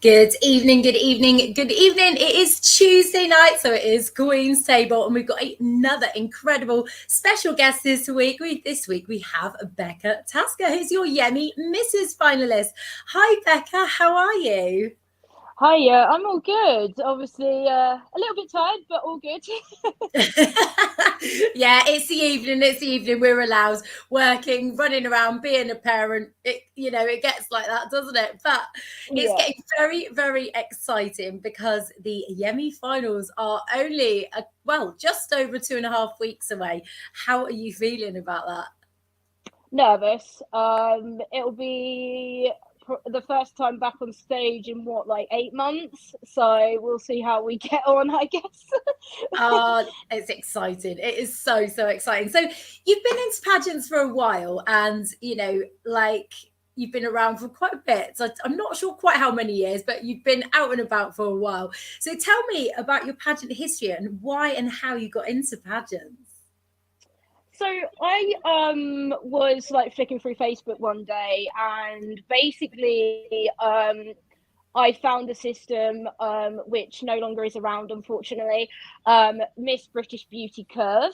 Good evening, good evening, good evening. It is Tuesday night, so it is Queen's Table, and we've got another incredible special guest this week. This week we have Becca Tasker, who's your YEMI Mrs. finalist. Hi, Becca, how are you? Hi, I'm all good. Obviously, a little bit tired, but all good. Yeah, it's the evening. It's the evening. We're allowed working, running around, being a parent. It gets like that, doesn't it? But it's Yeah. getting very, very exciting because the YEMI finals are only just over 2.5 weeks away. How are you feeling about that? Nervous. It'll be the first time back on stage in what, like 8 months. So we'll see how we get on, I guess. It's exciting. It is so, so exciting. So you've been into pageants for a while and, you've been around for quite a bit. So I'm not sure quite how many years, but you've been out and about for a while. So tell me about your pageant history and why and how you got into pageants. So I was like flicking through Facebook one day, and basically I found a system which no longer is around, unfortunately, Miss British Beauty Curve.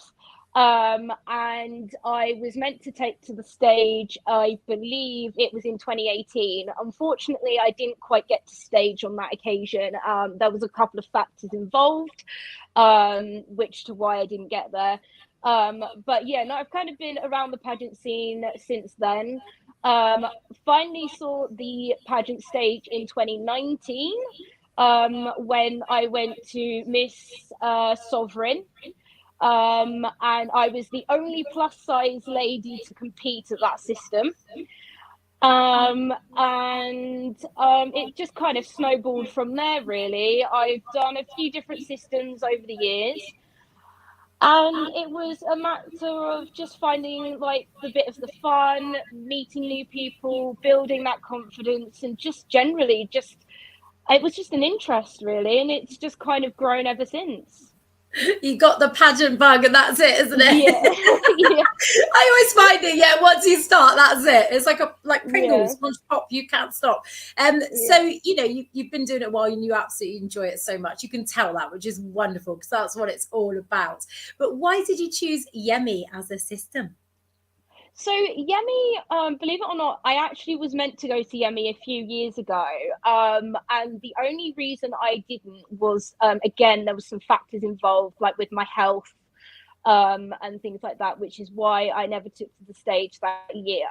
And I was meant to take to the stage, I believe it was in 2018. Unfortunately, I didn't quite get to stage on that occasion. There was a couple of factors involved, which to why I didn't get there. But yeah, no, I've kind of been around the pageant scene since then. Um, Finally saw the pageant stage in 2019 when I went to Miss Sovereign. And I was the only plus size lady to compete at that system. And it just kind of snowballed from there, really. I've done a few different systems over the years. And it was a matter of just finding like the bit of the fun, meeting new people, building that confidence, and just generally just it was just an interest really, and it's just kind of grown ever since. You got the pageant bug, and that's it, isn't Yeah. it? Yeah. I always find it. Yeah, once you start, that's it. It's like Yeah. Pringles, once pop, you can't stop. Yeah. So you've been doing it a while, and you absolutely enjoy it so much. You can tell that, which is wonderful because that's what it's all about. But why did you choose YEMI as a system? So YEMI, believe it or not, I actually was meant to go to YEMI a few years ago, and the only reason I didn't was again there was some factors involved, like with my health, and things like that, which is why I never took to the stage that year.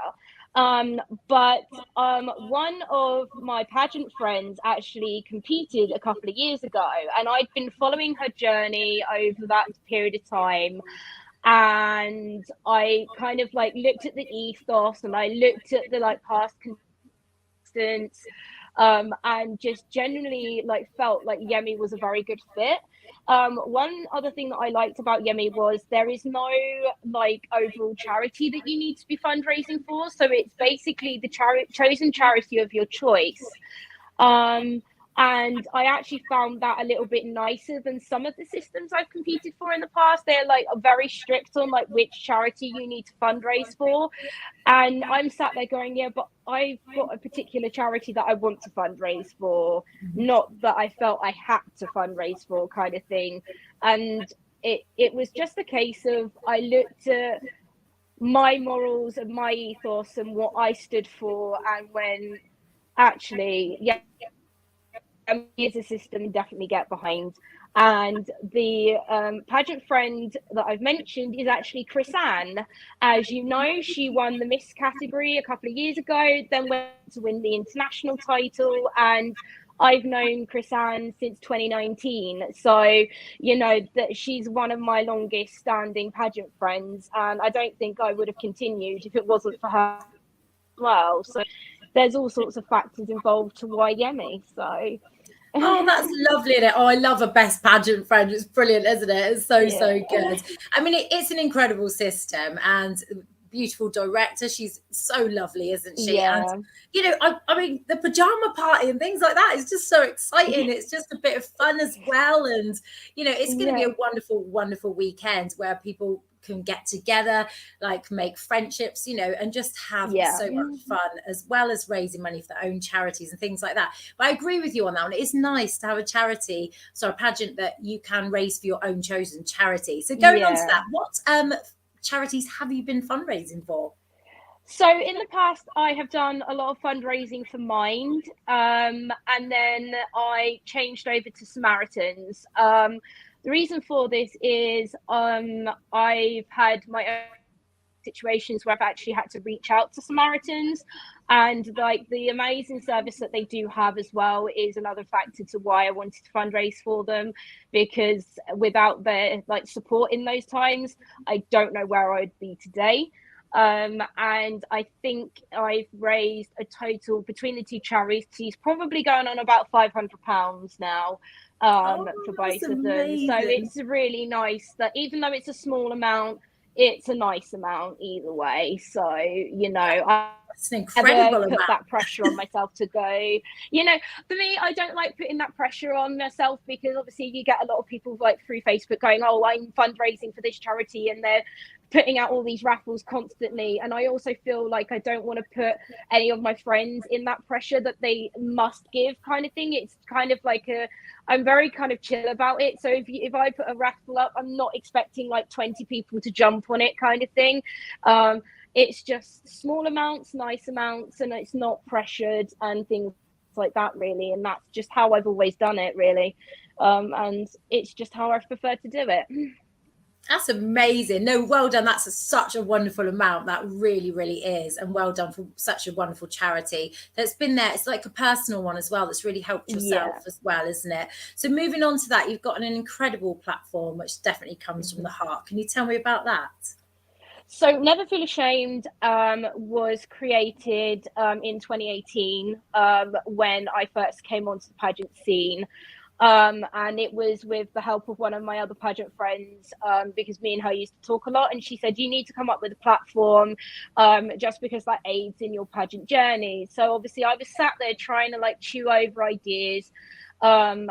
Um, but one of my pageant friends actually competed a couple of years ago, and I'd been following her journey over that period of time. And I kind of like looked at the ethos, and I looked at the like past contestants, and just generally like felt like YEMI was a very good fit. One other thing that I liked about YEMI was there is no like overall charity that you need to be fundraising for, so it's basically the chosen charity of your choice. Um, and I actually found that a little bit nicer than some of the systems I've competed for in the past. They're like very strict on like which charity you need to fundraise for. And I'm sat there going, yeah, but I've got a particular charity that I want to fundraise for, not that I felt I had to fundraise for, kind of thing. And it was just a case of I looked at my morals and my ethos and what I stood for, and when actually, yeah, is a system definitely get behind. And the pageant friend that I've mentioned is actually Chris Ann. As you know, she won the Miss category a couple of years ago, then went to win the international title. And I've known Chris Ann since 2019. So, you know, that she's one of my longest standing pageant friends. And I don't think I would have continued if it wasn't for her as well. So there's all sorts of factors involved to why YEMI. So Oh, that's lovely. Isn't it? Oh, I love a best pageant friend. It's brilliant, isn't it? It's so, yeah. so good. I mean, it's an incredible system and beautiful director. She's so lovely, isn't she? And, Yeah. I mean, the pajama party and things like that is just so exciting. It's just a bit of fun as well. And, it's going to be Yeah. a wonderful, wonderful weekend where people can get together, like make friendships, you know, and just have Yeah. so much fun, as well as raising money for their own charities and things like that. But I agree with you on that one. It is nice to have a charity, so a pageant that you can raise for your own chosen charity. So going on to Yeah. that, what charities have you been fundraising for? So in the past, I have done a lot of fundraising for Mind, and then I changed over to Samaritans. The reason for this is I've had my own situations where I've actually had to reach out to Samaritans, and like the amazing service that they do have as well is another factor to why I wanted to fundraise for them, because without their like support in those times, I don't know where I'd be today. And I think I've raised a total between the two charities, probably going on about £500 now, Oh, for that's both of them. So amazing. it's really nice that even though it's a small amount, it's a nice amount either way. So, you know, It's an ever incredible put amount. that pressure on myself to go, you know, for me, I don't like putting that pressure on myself, because obviously you get a lot of people like through Facebook going, oh, I'm fundraising for this charity, and they're putting out all these raffles constantly. And I also feel like I don't want to put any of my friends in that pressure that they must give kind of thing. It's kind of like I'm very kind of chill about it. So if I put a raffle up, I'm not expecting like 20 people to jump on it kind of thing. It's just small amounts, nice amounts, and it's not pressured and things like that, really. And that's just how I've always done it, really. And it's just how I prefer to do it. That's amazing. No, well done. That's such a wonderful amount. That really, really is. And well done for such a wonderful charity that's been there. It's like a personal one as well, that's really helped yourself Yeah. as well, isn't it? So moving on to that, you've got an incredible platform, which definitely comes from the heart. Can you tell me about that? So Never Feel Ashamed was created in 2018, when I first came onto the pageant scene. And it was with the help of one of my other pageant friends, because me and her used to talk a lot, and she said, you need to come up with a platform, just because that aids in your pageant journey. So obviously I was sat there trying to like chew over ideas, and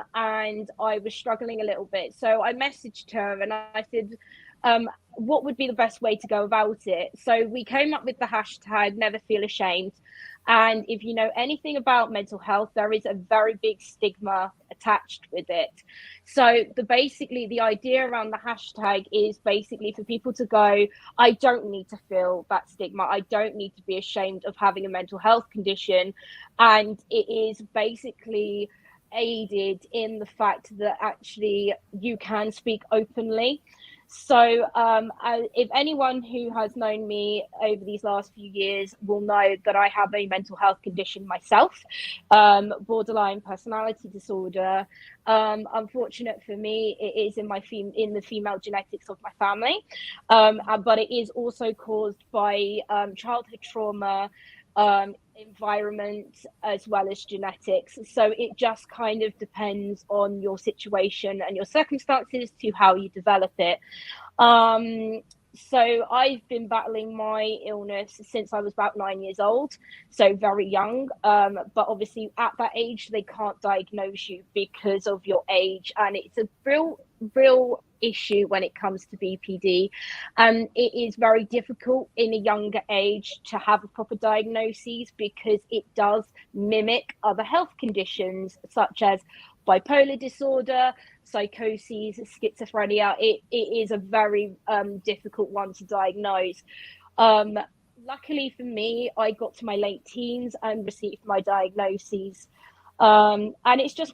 I was struggling a little bit. So I messaged her and I said, what would be the best way to go about it? So we came up with the hashtag Never Feel Ashamed. And if you know anything about mental health, there is a very big stigma attached with it. So basically the idea around the hashtag is basically for people to go, I don't need to feel that stigma. I don't need to be ashamed of having a mental health condition. And it is basically aided in the fact that actually you can speak openly. So, if anyone who has known me over these last few years will know that I have a mental health condition myself, borderline personality disorder. Unfortunate for me, it is in in the female genetics of my family, but it is also caused by childhood trauma, environment, as well as genetics. So it just kind of depends on your situation and your circumstances to how you develop it. Um, so I've been battling my illness since I was about 9 years old, so very young. But obviously at that age, they can't diagnose you because of your age, and it's a real issue when it comes to BPD. And it is very difficult in a younger age to have a proper diagnosis, because it does mimic other health conditions such as bipolar disorder, psychosis, schizophrenia. It is a very difficult one to diagnose. Luckily for me, I got to my late teens and received my diagnosis. And it's just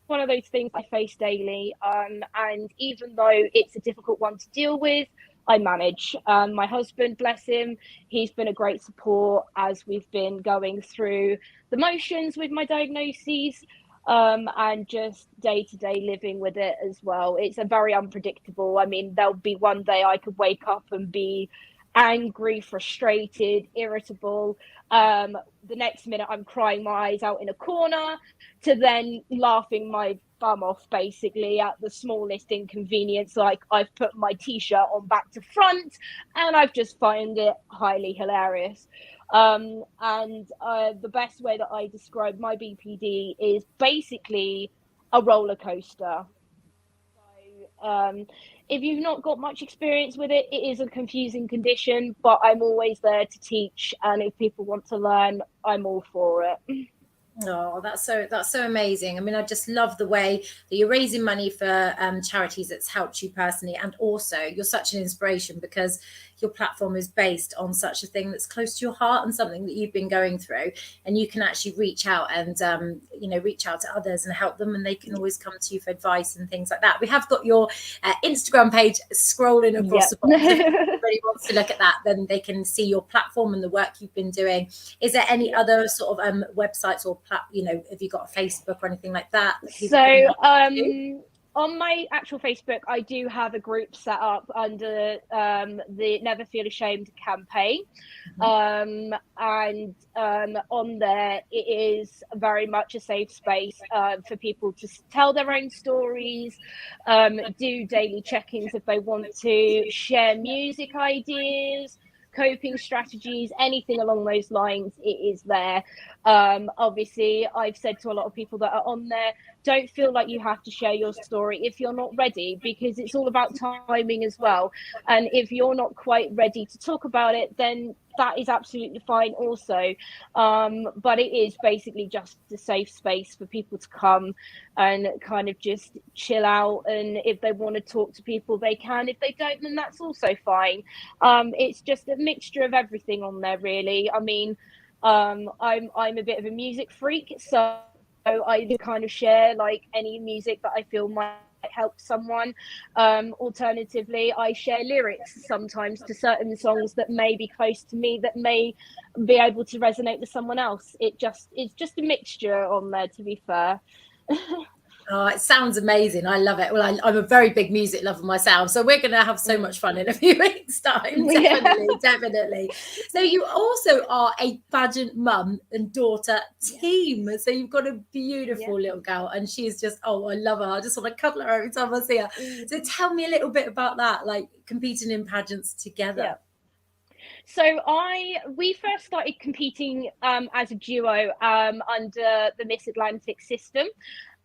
one of those things I face daily. And even though it's a difficult one to deal with, I manage. My husband, bless him, he's been a great support as we've been going through the motions with my diagnoses, and just day-to-day living with it as well. It's a very unpredictable. I mean, there'll be one day I could wake up and be angry, frustrated, irritable. The next minute I'm crying my eyes out in a corner, to then laughing my bum off basically at the smallest inconvenience, like I've put my t-shirt on back to front, and I've just found it highly hilarious. And the best way that I describe my BPD is basically a roller coaster. So if you've not got much experience with it, it is a confusing condition, but I'm always there to teach. And if people want to learn, I'm all for it. Oh, that's so amazing. I mean, I just love the way that you're raising money for charities that's helped you personally, and also you're such an inspiration because your platform is based on such a thing that's close to your heart and something that you've been going through, and you can actually reach out and reach out to others and help them, and they can always come to you for advice and things like that. We have got your Instagram page scrolling across the bottom. If anybody wants to look at that, then they can see your platform and the work you've been doing. Is there any other sort of websites or have you got a Facebook or anything like that? So on my actual Facebook, I do have a group set up under the Never Feel Ashamed campaign. And on there, it is very much a safe space for people to tell their own stories, do daily check-ins if they want to, share music ideas, coping strategies, anything along those lines. It is there. Obviously, I've said to a lot of people that are on there, don't feel like you have to share your story if you're not ready, because it's all about timing as well. And if you're not quite ready to talk about it, then that is absolutely fine also. But it is basically just a safe space for people to come and kind of just chill out. And if they want to talk to people, they can. If they don't, then that's also fine. It's just a mixture of everything on there, really. I mean, I'm a bit of a music freak, so I do kind of share like any music that I feel might help someone. Alternatively, I share lyrics sometimes to certain songs that may be close to me, that may be able to resonate with someone else. It's just a mixture on there, to be fair. Oh, it sounds amazing. I love it. Well, I'm a very big music lover myself, so we're going to have so much fun in a few weeks' time. Definitely. So you also are a pageant mum and daughter team. So you've got a beautiful little girl, and she's just, I love her. I just want to cuddle her every time I see her. So tell me a little bit about that, like competing in pageants together. So we first started competing as a duo under the Miss Atlantic system.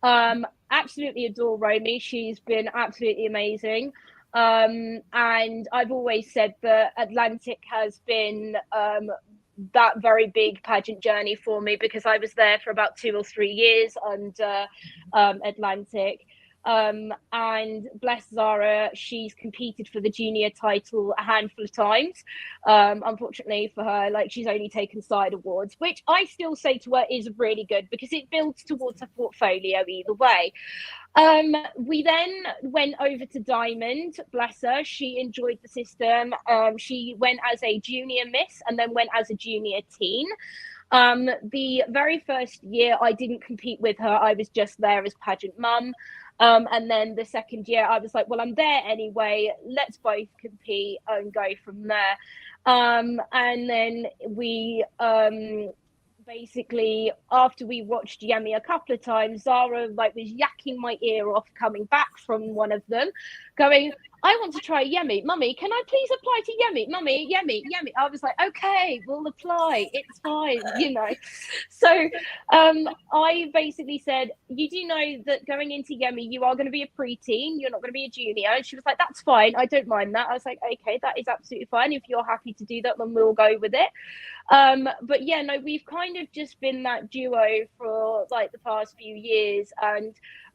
Absolutely adore Romy. She's been absolutely amazing. And I've always said that Atlantic has been that very big pageant journey for me, because I was there for about 2 or 3 years under Atlantic. And bless Zara, she's competed for the junior title a handful of times. Unfortunately for her, like, she's only taken side awards, which I still say to her is really good, because it builds towards her portfolio either way. We then went over to Diamond. Bless her, she enjoyed the system. She went as a junior miss and then went as a junior teen. The very first year I didn't compete with her, I was just there as pageant mum. And then the second year I was like, well, I'm there anyway, let's both compete and go from there. And then we basically, after we watched YEMI a couple of times, Zara like was yakking my ear off coming back from one of them, going, I want to try YEMI. Mummy, can I please apply to YEMI? Mummy, YEMI. I was like, okay, we'll apply. It's fine, So I basically said, you do know that going into YEMI, you are going to be a preteen. You're not going to be a junior. And she was like, that's fine. I don't mind that. I was like, okay, that is absolutely fine. If you're happy to do that, then we'll go with it. But yeah, no, we've kind of just been that duo for like the past few years, and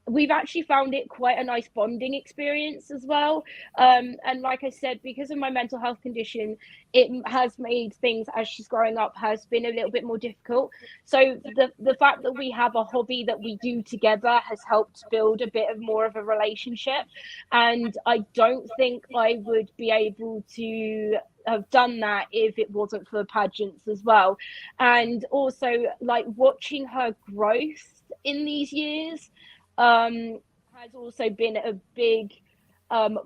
we've actually found it quite a nice bonding experience as well. And like I said, because of my mental health condition, it has made things as she's growing up has been a little bit more difficult. So the fact that we have a hobby that we do together has helped build a bit of more of a relationship. And I don't think I would be able to have done that if it wasn't for pageants as well. And also, like, watching her growth in these years has also been a big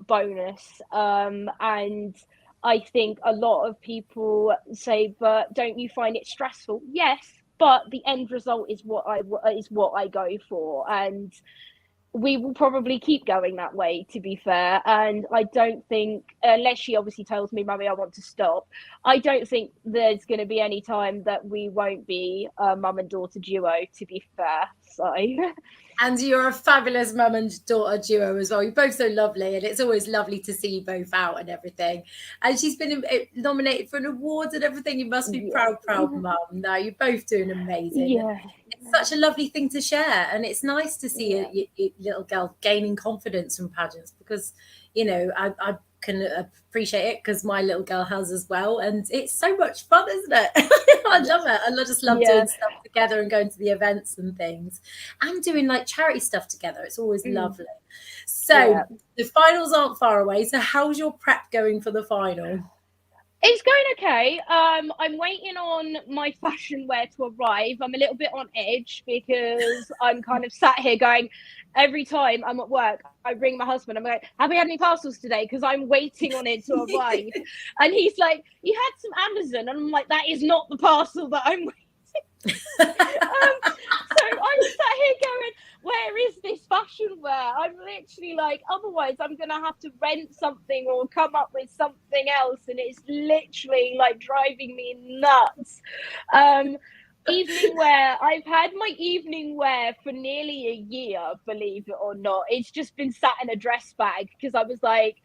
bonus. And I think a lot of people say, but don't you find it stressful? Yes, but the end result is what I go for. And we will probably keep going that way, to be fair. And I don't think, unless she obviously tells me, Mummy, I want to stop, I don't think there's going to be any time that we won't be a mum and daughter duo, to be fair. So And you're a fabulous mum and daughter duo as well. You're both so lovely, and it's always lovely to see you both out and everything. And she's been nominated for an award and everything. You must be yeah, proud mum. No, you're both doing amazing. yeah, It's such a lovely thing to share, and it's nice to see yeah, a little girl gaining confidence from pageants because, I can appreciate it because my little girl has as well, and it's so much fun, isn't it? I love it. I just love yeah. doing stuff together and going to the events and things, and doing like charity stuff together. It's always lovely. Yeah. So the finals aren't far away. So how's your prep going for the final? It's going okay. I'm waiting on my fashion wear to arrive. I'm a little bit on edge because I'm kind of sat here going, every time I'm at work, I ring my husband. I'm like, have we had any parcels today? Because I'm waiting on it to arrive. And he's like, you had some Amazon. And I'm like, that is not the parcel that I'm waiting. So I'm sat here going, where is this fashion wear? I'm literally like, otherwise I'm gonna have to rent something or come up with something else, and it's literally like driving me nuts. Evening wear, I've had my evening wear for nearly a year, believe it or not. It's just been sat in a dress bag because I was like,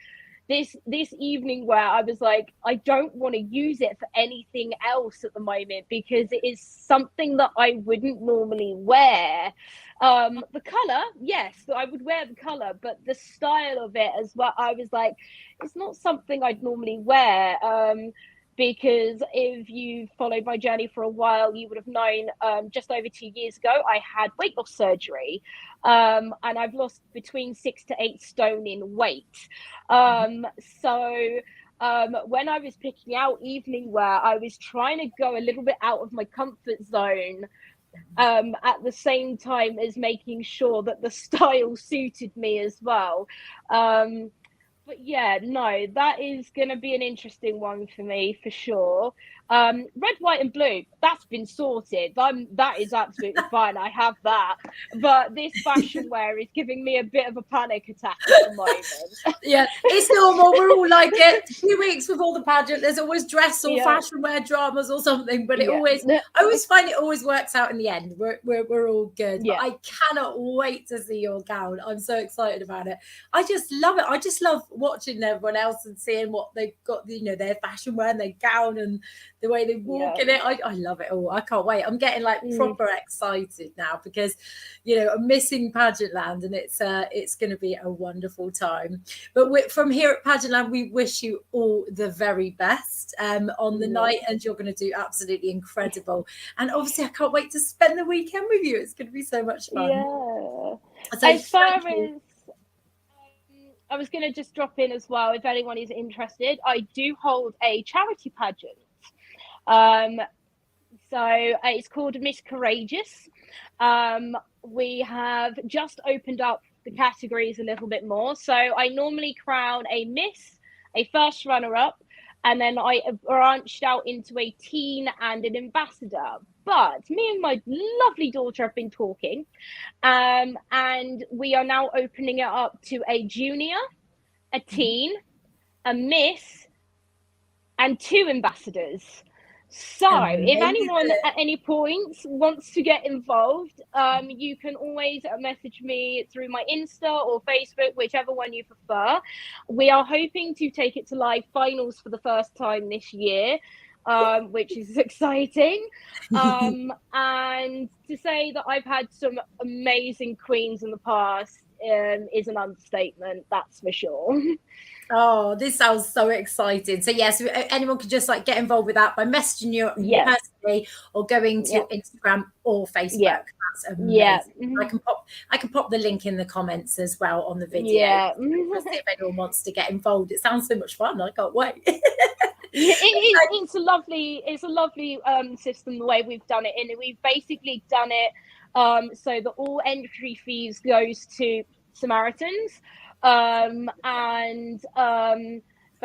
this evening wear, I was like, I don't want to use it for anything else at the moment because it is something that I wouldn't normally wear. The color, yes, I would wear the color, but the style of it as well, I was like, it's not something I'd normally wear. Because if you followed my journey for a while, you would have known just over 2 years ago, I had weight loss surgery. And I've lost between 6 to 8 stone in weight. So when I was picking out evening wear, I was trying to go a little bit out of my comfort zone at the same time as making sure that the style suited me as well. But yeah, no, that is going to be an interesting one for me for sure. Red, white, and blue, that's been sorted. That is absolutely fine. I have that. But this fashion wear is giving me a bit of a panic attack at the moment. Yeah, it's normal. We're all like it. 2 weeks before the pageant, there's always dress or fashion wear dramas or something. But I always find it always works out in the end. We're all good. But I cannot wait to see your gown. I'm so excited about it. I just love it. I just love watching everyone else and seeing what they've got, their fashion wear and their gown and the way they walk in it. I love it all. I can't wait. I'm getting like proper excited now because, I'm missing Pageant Land, and it's going to be a wonderful time. But from here at Pageant Land, we wish you all the very best on the night, and you're going to do absolutely incredible. And obviously, I can't wait to spend the weekend with you. It's going to be so much fun. Yeah. So as far as I was going to just drop in as well, if anyone is interested, I do hold a charity pageant. So it's called Miss Courageous. We have just opened up the categories a little bit more. So I normally crown a miss, a first runner-up, and then I branched out into a teen and an ambassador. But me and my lovely daughter have been talking, and we are now opening it up to a junior, a teen, a miss, and 2 ambassadors. So if anyone at any point wants to get involved, you can always message me through my Insta or Facebook, whichever one you prefer. We are hoping to take it to live finals for the first time this year, which is exciting. And to say that I've had some amazing queens in the past is an understatement, that's for sure. Oh, this sounds so exciting. So yes, anyone can just get involved with that by messaging you personally or going to Instagram or Facebook. That's amazing. I can pop the link in the comments as well on the video. See if anyone wants to get involved. It sounds so much fun. I can't wait. It's a lovely system the way we've done it, and we've basically done it so that all entry fees goes to Samaritans. And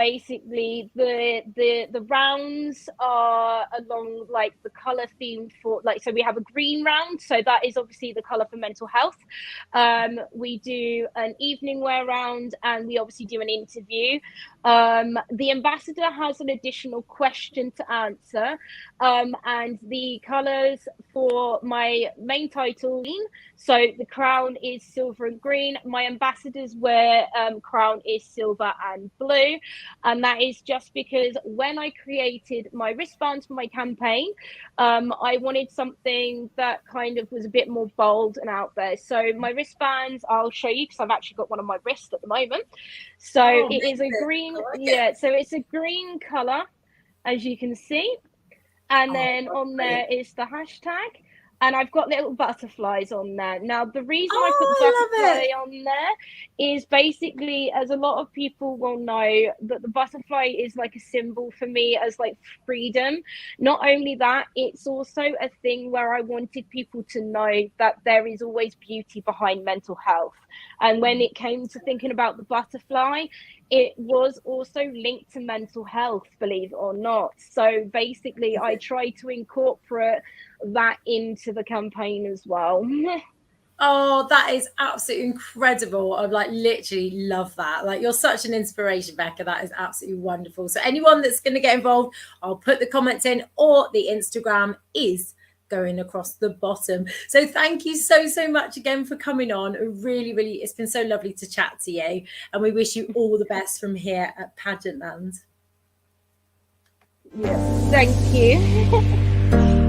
basically the rounds are along like the color theme for like, so we have a green round, so that is obviously the color for mental health. We do an evening wear round, and we obviously do an interview. The ambassador has an additional question to answer, and the colors for my main title, so the crown is silver and green. My ambassadors wear crown is silver and blue, and that is just because when I created my wristbands for my campaign, I wanted something that kind of was a bit more bold and out there. So my wristbands, I'll show you because I've actually got one on my wrist at the moment. So it is a green, so it's a green color, as you can see, and then on there is the hashtag. And I've got little butterflies on there. Now, the reason I put the butterfly on there is basically, as a lot of people will know, that the butterfly is like a symbol for me as like freedom. Not only that, it's also a thing where I wanted people to know that there is always beauty behind mental health. And when it came to thinking about the butterfly, it was also linked to mental health, believe it or not. So basically, I tried to incorporate that into the campaign as well. Oh, that is absolutely incredible. I like literally love that. Like, you're such an inspiration, Becca. That is absolutely wonderful. So anyone that's going to get involved, I'll put the comments in, or the Instagram is going across the bottom. So thank you so much again for coming on. Really, it's been so lovely to chat to you, and we wish you all the best from here at Pageant Land. Yes, thank you.